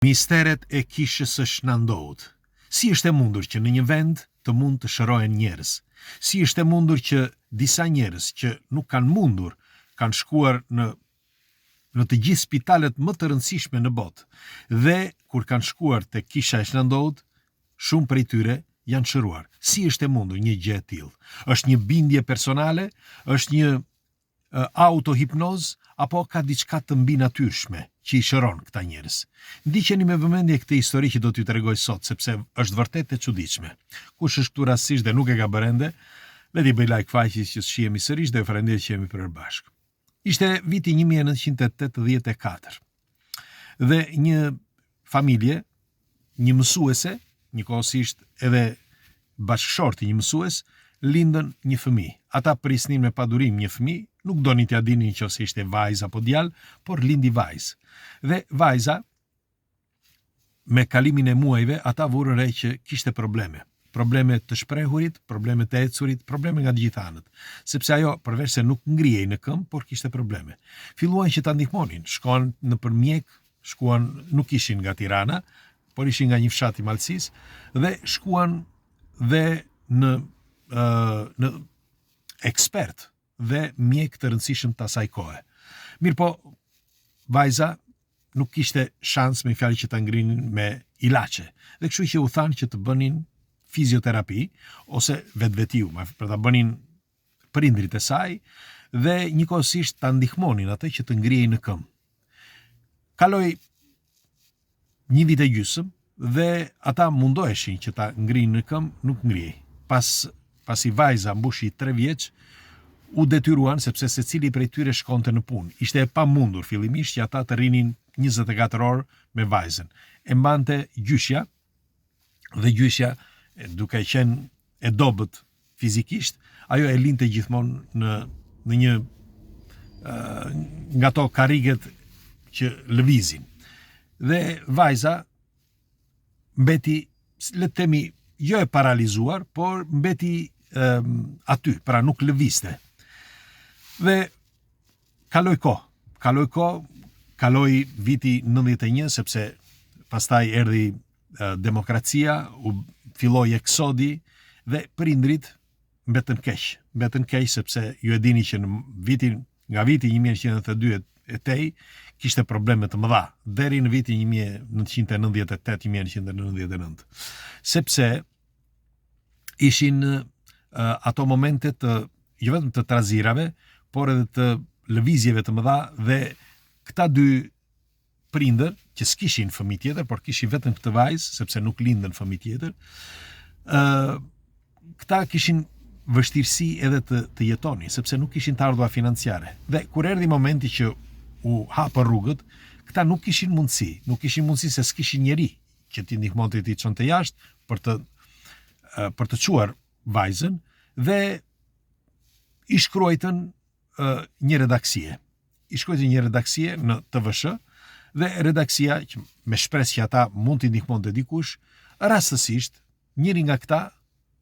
Misteret e kishës së Shnandout. Si është e mundur që në një vend të mund të shërohen njerëz? Si është e mundur që disa njerëz që nuk kanë mundur kanë shkuar në të gjithë spitalet më të rëndësishme në botë dhe kur kanë shkuar te kisha e Shnandout, shumë prej tyre janë shëruar. Si është e mundur një gjë e tillë? Është një bindje personale, është një autohipnoz apo ka diçka të mbinatyrshme që i shëron këta njerëz? Ndiqeni me vëmendje këtë histori që do t'ju tregoj sot, sepse është vërtet e çuditshme. Kush është këtu rastësisht dhe nuk e ka bërë ende, le t'i bëj like faqes që shihemi sërish dhe falenderoj që jemi përbashkë. Ishte viti 1984 dhe një familje, një mësuese, njëkohësisht edhe bashkëshorti një mësues, lindën një fëmijë. Ata prisnin me padurim një fëmijë, nuk donin t'ia dinin nëse ishte vajzë apo djalë, por lindi vajzë. Dhe vajza, me kalimin e muajve, ata vurën re që kishte probleme. Probleme të shprehurit, probleme të ecurit, probleme nga të gjitha anët. Sepse ajo, përveç se nuk ngrihej në këmbë, por kishte probleme. Filluan që ta ndihmonin, shkoan nëpër mjek, nuk ishin nga Tirana, por ishin nga një fshat i Malësisë, dhe shkuan dhe në ekspert dhe mjek të rëndësishëm të asaj kohe. Mirë po, vajza nuk kishte shans me fjalë që ta ngrinin me ilaçe. Dhe kështu që u thanë që të bënin fizioterapi ose vetvetiu, për ta bënin prindrit e saj dhe njëkohësisht ta ndihmonin atë që të ngrihej në këmbë. Kaloi një vit e gjysmë dhe ata mundoheshin që ta ngrihin në këmbë, nuk ngrihej. Pasi vajza mbushi 3 vjeç, u detyruan sepse secili prej tyre shkonte në punë. Ishte e pamundur fillimisht që ata të rrinin 24 orë me vajzën. E mbante gjyshja dhe gjyshja, duke qenë e dobët fizikisht, ajo e linte gjithmonë në një nga to karriget që lëvizin. Dhe vajza mbeti, le të themi, jo e paralizuar, por mbeti aty, pra nuk lëvizte. Dhe kaloi kohë, kaloi viti 91, sepse pastaj erdhi demokracia, u filloi eksodi dhe prindrit mbetën keq sepse ju e dini që nga viti 1992 e tej kishte probleme të mëdha deri në vitin 1998-1999, sepse ishin ato momente jo vetëm të trazirave, por edhe të lëvizjeve të mëdha dhe këta dy prindër, që s'kishin fëmijë tjetër, por kishin vetëm këtë vajzë, sepse nuk lindën fëmijë tjetër, këta kishin vështirësi edhe të jetonin, sepse nuk kishin të ardhura financiare. Dhe kur erdhi momenti që u hapën rrugët, këta nuk kishin mundësi se s'kishin njeri që t'i ndihmonte t'i çonte jashtë për të çuar vajzën dhe i shkruajtën një redaksie. I shkruajtën një redaksie në TVSH dhe redaksia, me shpresë që ata mund t'i ndihmonte dikush, rastësisht njëri nga këta,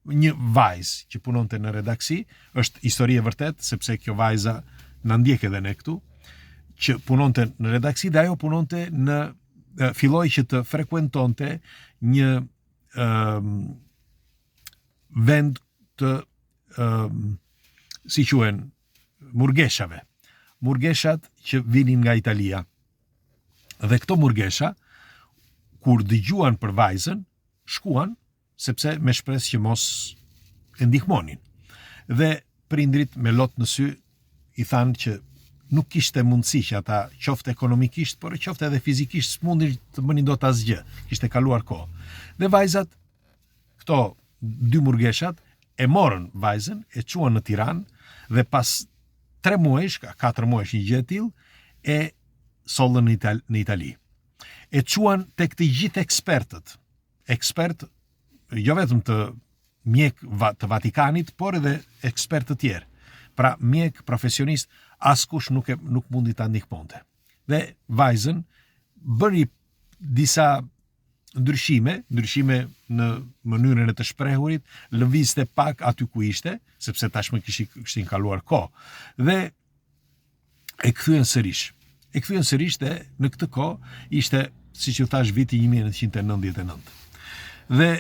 një vajzë që punonte në redaksi, është histori e vërtet, sepse kjo vajza na ndjek edhe ne këtu, që punonte në redaksi dhe ajo punonte filloi që të frekuentonte një vend të si quhen murgeshave. Murgeshat që vinin nga Italia. Dhe këto murgesha, kur dëgjuan për vajzën, shkuan, sepse me shpresë që mos e ndihmonin. Dhe prindrit me lot në sy i thanë që nuk kishte mundësi që ata qofte ekonomikisht, por qofte edhe fizikisht s'mundin të bënin dot asgjë. Kishte kaluar kohë. Dhe vajzat, këto 2 murgeshat, e morën vajzën, e çuan në Tiranë dhe pas 3 muajsh, 4 muajsh një gjë e tillë, e sollën në Itali. E çuan tek të gjithë ekspert, jo vetëm të mjek të Vatikanit, por edhe ekspert të tjerë. Pra mjek profesionist, askush nuk mundi ta ndihmonte. Dhe vajzën bëri disa ndryshime në mënyrën e të shprehurit, lëvizte pak aty ku ishte, sepse tashmë kishin kaluar kohë, dhe e kthyen sërish. e kthyen sërish dhe në këtë kohë ishte, siç ju thash, viti 1999. Dhe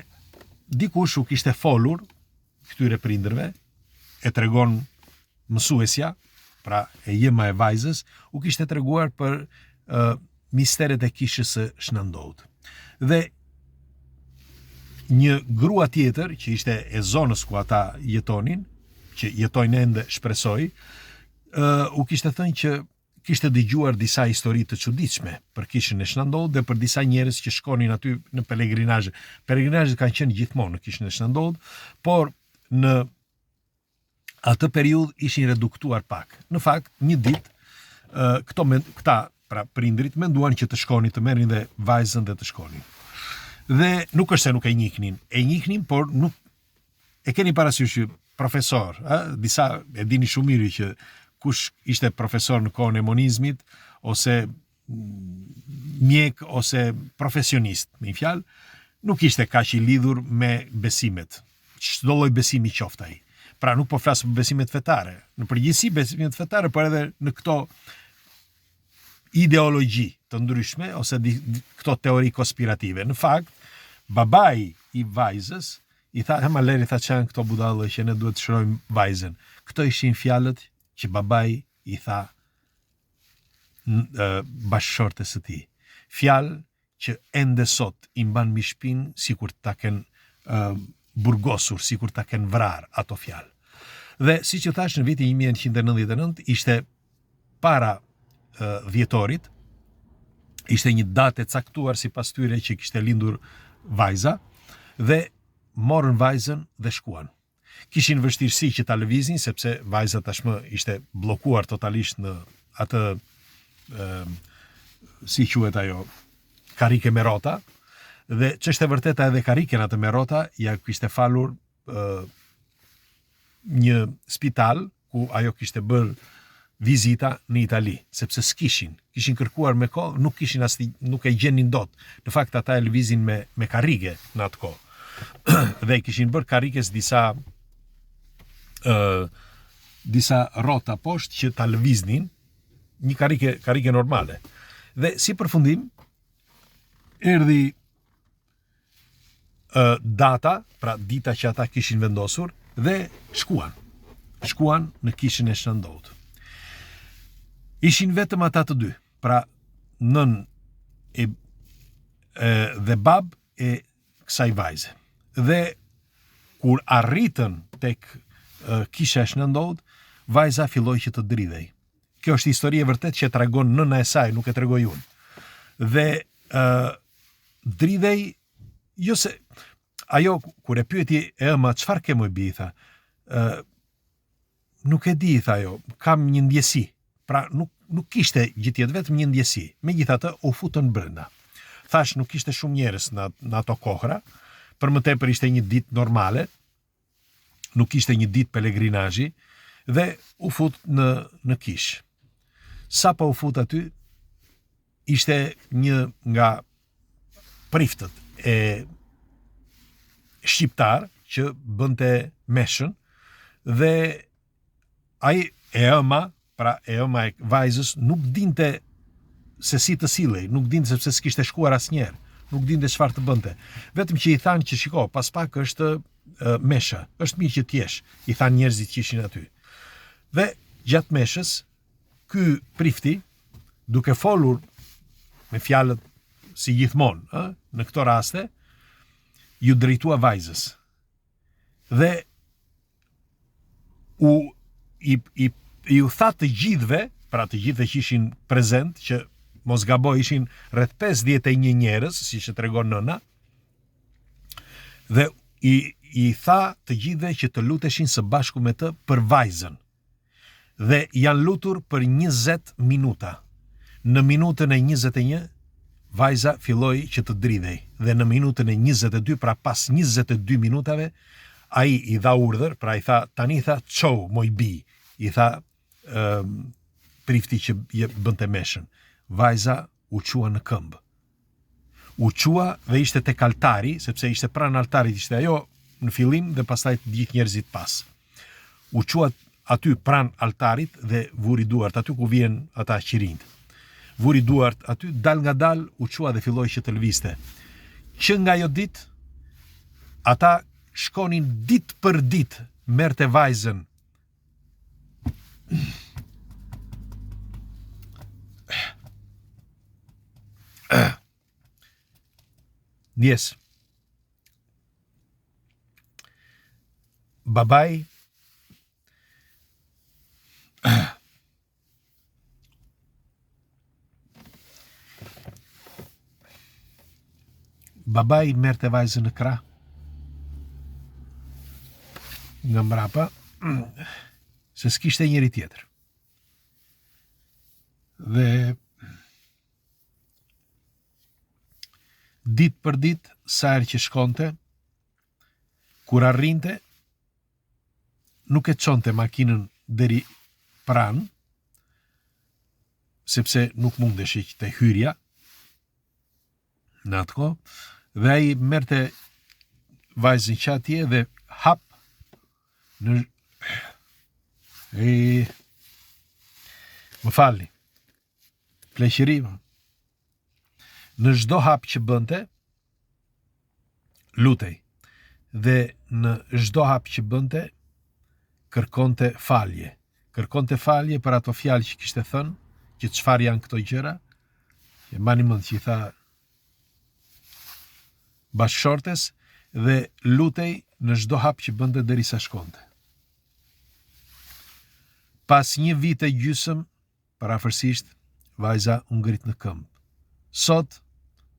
dikush u kishte folur këtyre prindërve, e tregon mësuesja, pra e jema e vajzës, u kishte treguar për misteret e kishës së Shnandout. Dhe një grua tjetër, që ishte e zonës ku ata jetonin, që jetojnë ende shpresoj, u kishte thënë që kishte dëgjuar disa histori të çuditshme për kishën e Shnandout dhe për disa njerëz që shkonin aty në pelegrinazhe. Pelegrinazhet kanë qenë gjithmonë në kishën e Shnandout, por në atë periudhë ishin reduktuar pak. Në fakt, një ditë këta pra prindrit menduan që të shkonin, të merrin dhe vajzën dhe të shkonin. Dhe nuk është se nuk e njihnin, por nuk e keni parasysh që profesor, disa e dini shumë mirë që kush ishte profesor në kohën e monizmit, ose mjek, ose profesionist, me një fjalë, nuk ishte kaq i lidhur me besimet. Çdo lloj besimi qoftë ai. Pra nuk po flas për besimet fetare, në përgjithësi besimet fetare, por edhe në këto ideologji të ndryshme ose këto teori konspirative. Në fakt, babai i vajzës i tha, Maleri tha çan këto budallë që ne duhet të shërojmë vajzën. Këto ishin fjalët që babai i tha bashkëshortes së tij. Fjalë që ende sot i mban mbi shpinë sikur ta kenë burgosur, sikur ta kenë vrar ato fjalë. Dhe siç ju thash, në vitin 1999 ishte para dhjetorit, ishte një datë e caktuar sipas tyre që kishte lindur vajza, dhe morën vajzën dhe shkuan. Kishin vështirësi që ta lëviznin, sepse vajza tashmë ishte bllokuar totalisht në atë si quhet ajo, karike me rrota. Dhe ç'është e vërteta, edhe kariken atë me rrota ja kishte falur një spital ku ajo kishte bërë vizita në Itali, sepse kishin kërkuar me kohë, nuk e gjenin dot. Në fakt ata e lëvizin me karrige në atë kohë. Dhe kishin bërë karrikes disa rrota poshtë që ta lëviznin, një karrike normale. Dhe si përfundim erdhi data, pra dita që ata kishin vendosur, dhe shkuan në kishën e Shnandout. Ishin vetëm ata të dy, pra nën dhe bab e kësaj vajze. Dhe kur arritën tek kisha e Shnandout, vajza filloi që të dridhej. Kjo është histori e vërtet që tregon nëna e saj, nuk e tregoj unë. Dhe dridhej, jo se ajo kur e pyeti ema çfarë ke më bi, tha, nuk e di, tha ajo, kam një ndjesi. Pra nuk kishte gjithjet, vetëm një ndjesi. Megjithatë u futën brenda. Thash nuk kishte shumë njerëz në ato kohra, për më tepër ishte një ditë normale, nuk ishte një ditë pelegrinazhi, dhe u fut në kish. Sa po u fut aty, ishte një nga priftët e shqiptar që bënte meshën, dhe ai ema e vajzës nuk dinte se si të sillej, nuk dinte sepse s'kishte shkuar asnjëherë, nuk dinte çfarë të bënte. Vetëm që i thanë që shiko, pas pak është mesha, është mirë që t'jesh, i thanë njerëzit që ishin aty. Dhe gjatë meshës, ky prifti, duke folur me fjalët si gjithmonë, në këto raste, ju drejtua vajzës. Dhe u tha të gjithëve, pra të gjithë që ishin prezent, që mos gaboj ishin rreth 51 njerëz, siç e tregon nëna, dhe i tha të gjithëve që të luteshin së bashku me të për vajzën. Dhe janë lutur për 20 minuta. Në minutën e 21, vajza filloi që të dridhej, dhe në minutën e 22, pra pas 22 minutave, ai i dha urdhër, pra i tha, tani tha, çau, moj bi, i tha prifti që bënte meshën. Vajza u qua në këmbë. U qua dhe ishte tek altari, sepse ishte pranë altarit, ishte ajo në fillim dhe pastaj të gjithë njerëzit pas. U qua aty pranë altarit dhe vuri duart, aty ku vjen ata qirinjt. vuri duart aty, dal nga dal, u qua dhe filloi që të lëvizte. Që nga jo ditë, ata shkonin ditë për ditë, merrte vajzën Yes. Babai Babai merrte vajzën në krah nga mbrapa se s'kishte njëri tjetër. Dhe ditë për ditë, sa herë që shkonte, kur arrinte, nuk e çonte makinën deri pranë, sepse nuk mundeshi që të hyrja në atë kohë, dhe ai merrte vajzën që atje dhe hap në më falni, pleqërima. Në çdo hap që bënte, lutej. Dhe në çdo hap që bënte, kërkonte falje. Kërkonte falje për ato fjalë që kishte thënë, që çfarë janë këto gjëra. E mbani mend që i tha bashkëshortes dhe lutej në çdo hap që bënte derisa shkonte. Pas një vit e gjysmë, parafërsisht, vajza u ngrit në këmbë. Sot,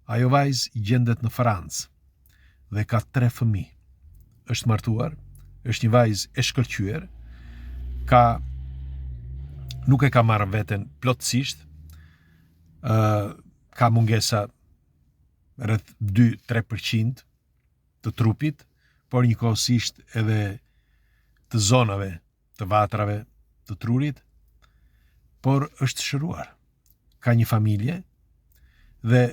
ajo vajzë gjendet në Francë dhe ka 3 fëmijë. Është martuar, është një vajzë e shkëlqyer, nuk e ka marrë veten plotësisht, ka mungesa rreth 2-3% të trupit, por njëkohësisht edhe të zonave, të vatrave, të trurit, por është shëruar. Ka një familje dhe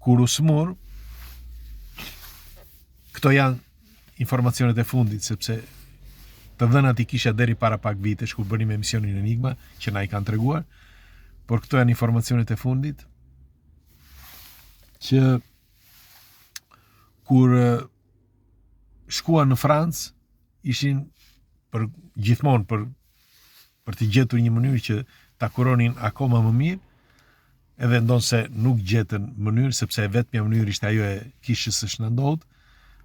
kur u smur, këto janë informacionet e fundit, sepse të dhënat i kisha deri para pak vitesh kur bënim emisionin Enigma, që na i kanë treguar, por këto janë informacionet e fundit, që kur shkuan në Francë, ishin gjithmonë për të gjetur një mënyrë që ta kuronin akoma më mirë, edhe ndonse nuk gjetën mënyrë, sepse e vetmja mënyrë ishte ajo e kishës së Shnandout,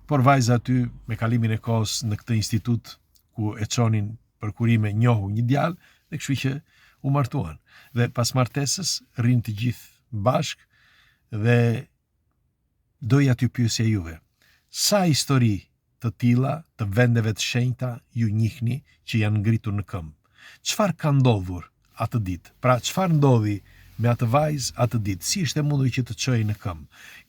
por vajza aty me kalimin e kohës në këtë institut ku e çonin për kurime njohu një djalë, dhe kështu që u martuan. Dhe pas martesës rrinë të gjithë bashk dhe doja t'ju pyesja juve. Sa histori të tilla të vendeve të shenjta ju njihni që janë ngritur në këmbë? Çfarë ka ndodhur atë ditë? Pra, çfarë ndodhi me atë vajzë atë ditë? Si ishte mundur që të çojë në këmbë?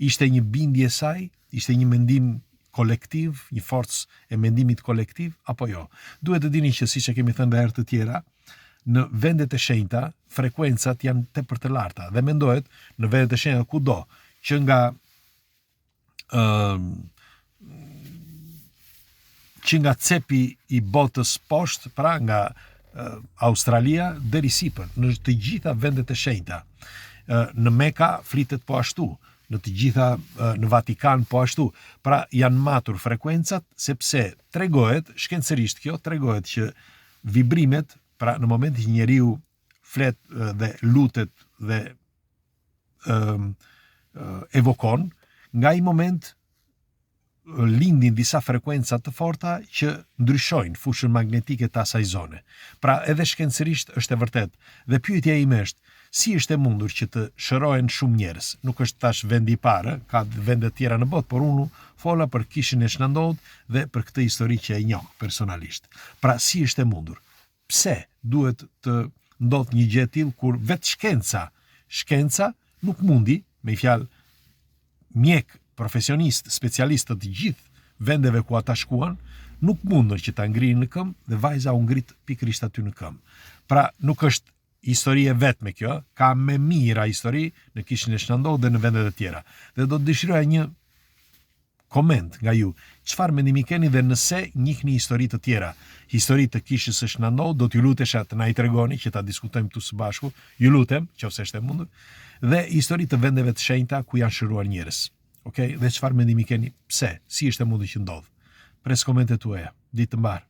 Ishte një bindje e saj? Ishte një mendim kolektiv, një forcë e mendimit kolektiv, apo jo? Duhet të dini që, siç e kemi thënë herë të tjera, në vendet e shenjta, frekuencat janë tepër të larta dhe mendohet në vendet e shenjta kudo, që nga cepi i botës poshtë, pra nga Australia deri sipër, në të gjitha vendet e shenjta. Në Meka flitet po ashtu, në të gjitha, në Vatikan po ashtu. Pra janë matur frekuencat, sepse tregohet, shkencërisht kjo, tregohet që vibrimet, pra në moment që njeriu flet dhe lutet dhe evokon, nga i moment lindin disa frekuenca të forta që ndryshojnë fushën magnetike të asaj zone. Pra edhe shkencërisht është e vërtet. Dhe pyetja ime është, si është e mundur që të shërohen shumë njerëz? Nuk është tash vendi i parë, ka vende të tjera në botë, por unë fola për kishën e Shnandout dhe për këtë histori që e njoh personalisht. Pra si është e mundur? Pse duhet të ndodh një gjë e tillë kur vetë shkenca nuk mundi, me fjalë mjek profesionist, specialist të gjithë vendeve ku ata shkuan, nuk mundën që ta ngrihin në këmbë dhe vajza u ngrit pikërisht aty në këmbë. Pra nuk është histori e vetme kjo, ka me mira histori në kishën e Shnandout dhe në vendet e tjera. Dhe do të dëshiroja një koment nga ju, çfarë mendimi keni dhe nëse njihni histori të tjera, histori të kishës së Shnandot, do t'ju lutesha të na i tregoni që ta diskutojmë këtu së bashku, ju lutem, nëse është e mundur, dhe histori të vendeve të shenjta ku janë shëruar njerëz. Okej, dhe çfarë mendimi keni? Pse? Si është e mundur që ndodh? Pres komentet tuaja. Ditë të mbar.